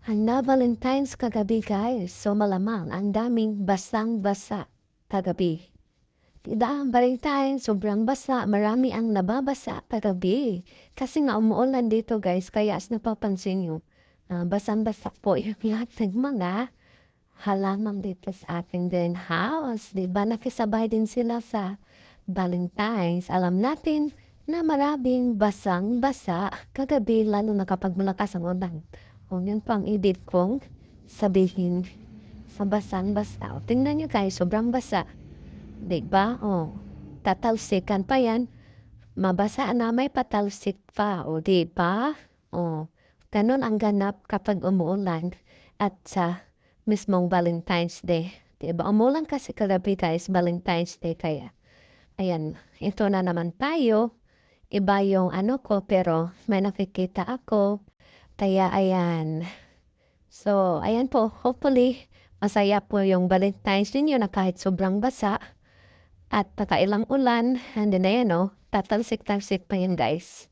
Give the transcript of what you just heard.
Hala, Valentine's kagabi guys. So malamang ang daming basang-basa kagabi. Ang Valentine's, sobrang basa. Marami ang nababasa kagabi. Kasi nga umuulan dito guys. Kaya as napapansin nyo, basang-basa po yung lahat ng mga halaman dito sa ating din house. Diba nakisabay din sila sa Valentine's. Alam natin na maraming basang-basa kagabi lalo na kapag malakas ang ulan. O yun pang edit kong sabihin sa basang-basa. O, tingnan nyo guys, sobrang basa. Diba? O, tatalsikan pa yan. Mabasa na may patalsik pa. O, diba? O, ganun ang ganap kapag umuulan at sa mismong Valentine's Day. Diba? Umulan kasi kagabi guys, Valentine's Day kaya. Ayan, ito na naman tayo. Iba yung ano ko, pero may nakikita ako. Kaya ayan. So, ayan po. Hopefully, masaya po yung Valentine's ninyo na kahit sobrang basa at nakailang ulan. And then ayan o, tatalsik-talsik pa yan guys.